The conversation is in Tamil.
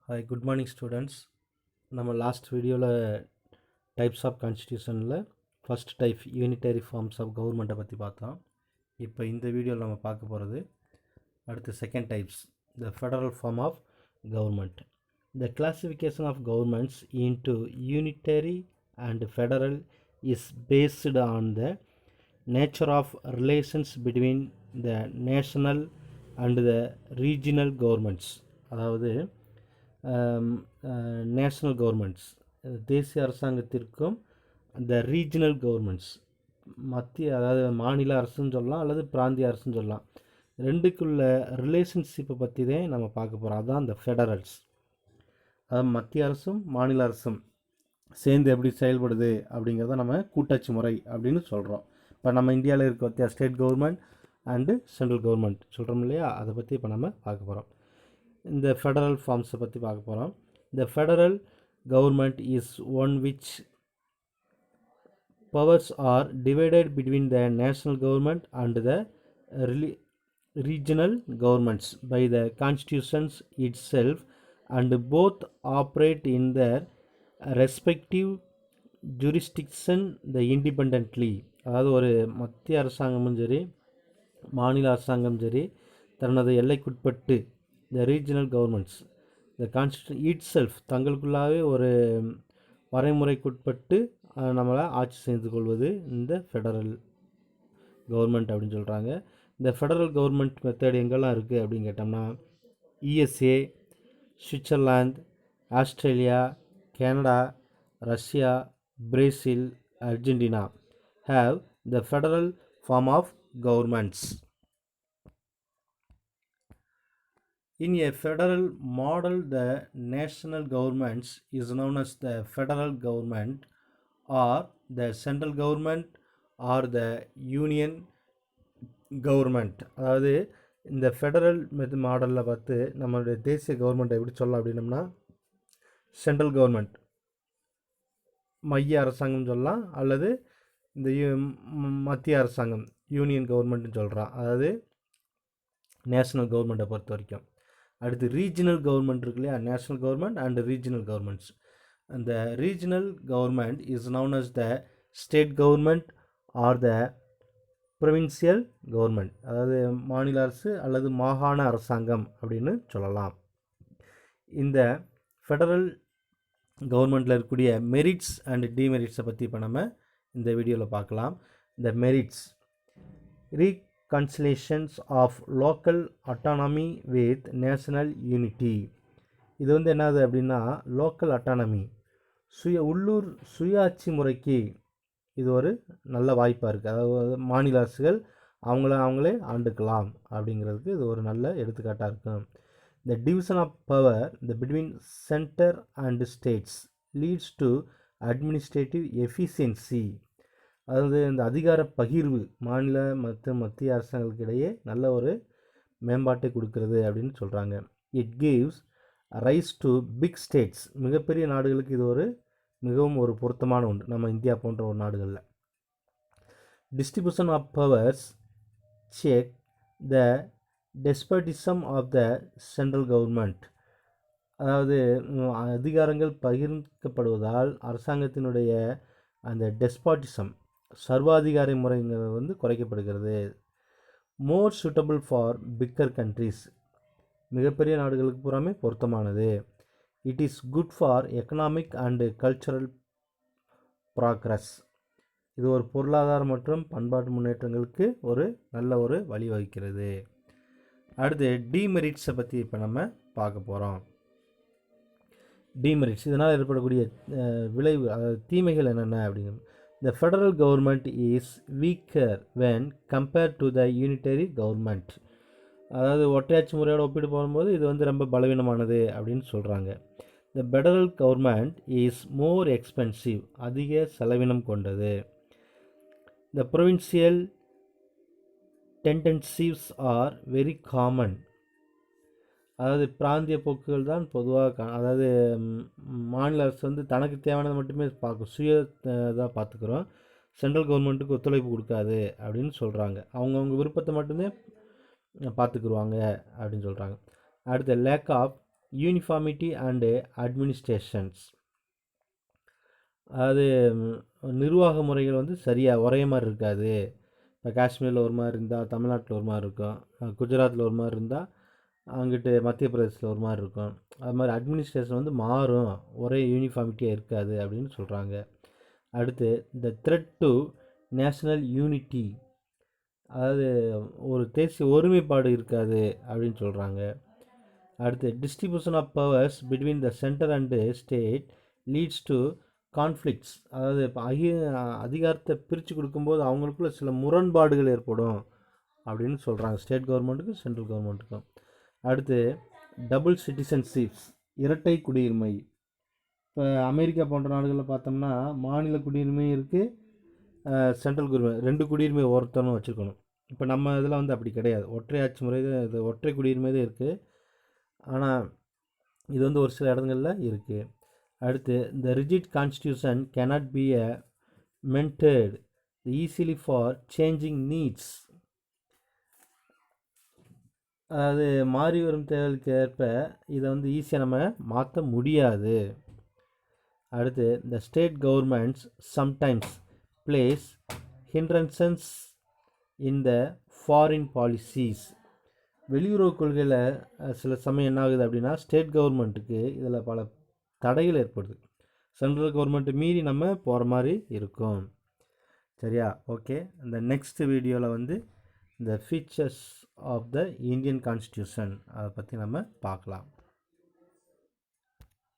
Hi, good morning students. நம்ம லாஸ்ட் வீடியோவில் டைப்ஸ் ஆஃப் கான்ஸ்டியூஷனில் first type unitary forms of கவர்மெண்ட்டை பற்றி பார்த்தோம். இப்போ இந்த வீடியோவில் நம்ம பார்க்க போகிறது அடுத்து second types the federal form of government. The classification of governments into unitary and federal is based on the nature of relations between the national and the regional governments. அதாவது நேஷ்னல் கவர்மெண்ட்ஸ் தேசிய அரசாங்கத்திற்கும் இந்த ரீஜினல் கவர்மெண்ட்ஸ் அதாவது மாநில அரசுன்னு சொல்லலாம் அல்லது பிராந்திய அரசுன்னு சொல்லலாம், ரெண்டுக்குள்ள ரிலேஷன்ஷிப்பை பற்றி தான் நம்ம பார்க்க போகிறோம். அதுதான் இந்த ஃபெடரல்ஸ். அதாவது மத்திய அரசும் மாநில அரசும் சேர்ந்து எப்படி செயல்படுது அப்படிங்கிறத நம்ம கூட்டாட்சி முறை அப்படின்னு சொல்கிறோம். இப்போ நம்ம இந்தியாவில் இருக்க state government and central government சொல்கிறோம் இல்லையா, அதை பற்றி இப்போ நம்ம பார்க்க போகிறோம். இந்த ஃபெடரல் ஃபார்ம்ஸை பற்றி பார்க்க போகிறோம். The federal government is one which powers are divided between the national government and the regional governments by the constitutions itself, and both operate in their respective jurisdiction the independently. அதாவது ஒரு மத்திய அரசாங்கமும் சரி மாநில அரசாங்கம் சரி தனது எல்லைக்குட்பட்டு the regional governments the constitution itself தங்களுக்குள்ளாகவே ஒரு வரைமுறைக்குட்பட்டு நம்மளை ஆட்சி செய்து கொள்வது இந்த ஃபெடரல் கவர்மெண்ட் அப்படின்னு சொல்கிறாங்க. இந்த ஃபெடரல் கவர்மெண்ட் மெத்தட் எங்கெல்லாம் இருக்குது அப்படின்னு கேட்டோம்னா USA, Switzerland, Australia, Canada, Russia, Brazil, Argentina have the federal form of governments. In a federal model, the national governments is known as the federal government or the central government or the union government. அதாவது இந்த ஃபெடரல் மாடலில் பார்த்து நம்மளுடைய தேசிய கவர்மெண்ட்டை எப்படி சொல்லலாம் அப்படின்னம்னா சென்ட்ரல் கவர்மெண்ட் மைய அரசாங்கம் சொல்லலாம், அல்லது இந்த மத்திய அரசாங்கம் யூனியன் கவர்மெண்ட்னு சொல்கிறான், அதாவது நேஷ்னல் கவர்மெண்ட்டை பொறுத்த வரைக்கும். அடுத்து ரீஜினல் கவர்மெண்ட் இருக்கு இல்லையா, national government and regional governments. அந்த regional government is known as the state government or the provincial government, அதாவது மாநில அரசு அல்லது மாகாண அரசாங்கம் அப்படின்னு சொல்லலாம். இந்த ஃபெடரல் கவர்மெண்ட்டில் இருக்கக்கூடிய மெரிட்ஸ் அண்ட் டிமெரிட்ஸை பற்றி இப்போ நம்ம இந்த வீடியோவில் பார்க்கலாம். இந்த merits reconciliations of local autonomy with national unity. இது என்னது அப்படின்னா லோக்கல் அட்டானமி உள்ளூர் சுயாட்சி முறைக்கு இது ஒரு நல்ல வாய்ப்பாக இருக்குது. அதாவது மாநில அரசுகள் அவங்களே ஆண்டுக்கலாம் அப்படிங்கிறதுக்கு இது ஒரு நல்ல எடுத்துக்காட்டாக இருக்கும். The division of power between center and states leads to administrative efficiency. அதாவது இந்த அதிகார பகிர்வு மாநில மற்றும் மத்திய அரசாங்கங்களுக்கு இடையே நல்ல ஒரு மேம்பாட்டை கொடுக்கிறது அப்படின்னு சொல்கிறாங்க. It gives rise to big states. மிகப்பெரிய நாடுகளுக்கு இது மிகவும் ஒரு பொருத்தமான ஒன்று, நம்ம இந்தியா போன்ற ஒரு நாடுகளில். Distribution of powers check the despotism of the central government. அதாவது அதிகாரங்கள் பகிர்க்கப்படுவதால் அரசாங்கத்தினுடைய அந்த டெஸ்பாட்டிசம் சர்வாதிகார முறைங்கிறது குறைக்கப்படுகிறது. More suitable for bigger countries. மிகப்பெரிய நாடுகளுக்கு பூராமே பொருத்தமானது. It is good for economic and cultural progress. இது ஒரு பொருளாதார மற்றும் பண்பாட்டு முன்னேற்றங்களுக்கு ஒரு நல்ல ஒரு வழிவகுக்கிறது. அடுத்து டிமெரிட்ஸை பற்றி இப்போ நம்ம பார்க்க போகிறோம். டிமெரிட்ஸ் இதனால் ஏற்படக்கூடிய விளைவு, அதாவது தீமைகள் என்னென்ன அப்படிங்கிற. த federal government is weaker when compared to the unitary government. அதாவது ஒற்றையாட்சி முறையோடு ஒப்பிட்டு போகும்போது இது ரொம்ப பலவீனமானது அப்படின்னு சொல்கிறாங்க. த federal government is more expensive. அதிக செலவினம் கொண்டது. த ப்ரொவின்சியல் டெண்டன்சிவ்ஸ் ஆர் வெரி காமன். அதாவது பிராந்திய போக்குகள் தான் பொதுவாக, அதாவது மாநில அரசு தனக்கு தேவையானது மட்டுமே பார்க்கும், சுய இதாக பார்த்துக்கிறோம், சென்ட்ரல் கவர்மெண்ட்டுக்கு ஒத்துழைப்பு கொடுக்காது அப்படின்னு சொல்கிறாங்க. அவங்கவுங்க விருப்பத்தை மட்டுமே பார்த்துக்குருவாங்க அப்படின்னு சொல்கிறாங்க. அடுத்த lack of uniformity and administrations, அதாவது நிர்வாக முறைகள் வந்து சரியாக ஒரே மாதிரி இருக்காது. இப்போ காஷ்மீரில் ஒரு மாதிரி இருந்தால் தமிழ்நாட்டில் ஒரு மாதிரி இருக்கும், குஜராத்தில் ஒரு மாதிரி இருந்தால் அங்கிட்டு மத்திய பிரதேசத்தில் ஒரு மாதிரி இருக்கும். அது மாதிரி அட்மினிஸ்ட்ரேஷன் வந்து மாறும், ஒரே யூனிஃபார்மிட்டியாக இருக்காது அப்படின்னு சொல்கிறாங்க. அடுத்து இந்த த்ரெட் டு நேஷ்னல் யூனிட்டி, அதாவது ஒரு தேசிய ஒருமைப்பாடு இருக்காது அப்படின்னு சொல்கிறாங்க. அடுத்து distribution of powers between the centre and state leads to conflicts, அதாவது இப்போ அதிகாரத்தை பிரித்து கொடுக்கும்போது அவங்களுக்குள்ள சில முரண்பாடுகள் ஏற்படும் அப்படின்னு சொல்கிறாங்க, ஸ்டேட் கவர்மெண்ட்டுக்கும் சென்ட்ரல் கவர்மெண்ட்டுக்கும். அடுத்து டபுள் சிட்டிசன்ஷிப்ஸ், இரட்டை குடியுரிமை. இப்போ அமெரிக்கா போன்ற நாடுகளில் பார்த்தோம்னா மாநில குடியுரிமை இருக்குது, சென்ட்ரல் குடியுரிமை, 2 குடியுரிமை ஒருத்தனும் வச்சுருக்கணும். இப்போ நம்ம இதில் வந்து அப்படி கிடையாது, ஒற்றை ஆட்சி முறை தான், இது ஒற்றை குடியுரிமை தான் இருக்குது. ஆனால் இது வந்து ஒரு சில இடங்களில் இருக்குது. அடுத்து இந்த rigid constitution cannot be amended easily for changing needs, அதாவது மாறி வரும் தேவைக்கு ஏற்ப இதை வந்து ஈஸியாக நம்ம மாற்ற முடியாது. அடுத்து இந்த state governments sometimes place hindrances in the foreign policies, வெளியுறவு கொள்கையில் சில சமயம் என்ன ஆகுது அப்படின்னா ஸ்டேட் கவர்மெண்ட்டுக்கு இதில் பல தடைகள் ஏற்படுது, சென்ட்ரல் கவர்மெண்ட்டு மீறி நம்ம போகிற மாதிரி இருக்கும். சரியா? ஓகே, இந்த நெக்ஸ்ட் வீடியோவில் வந்து இந்த features of the Indian constitution அதை பற்றி நம்ம பார்க்கலாம்.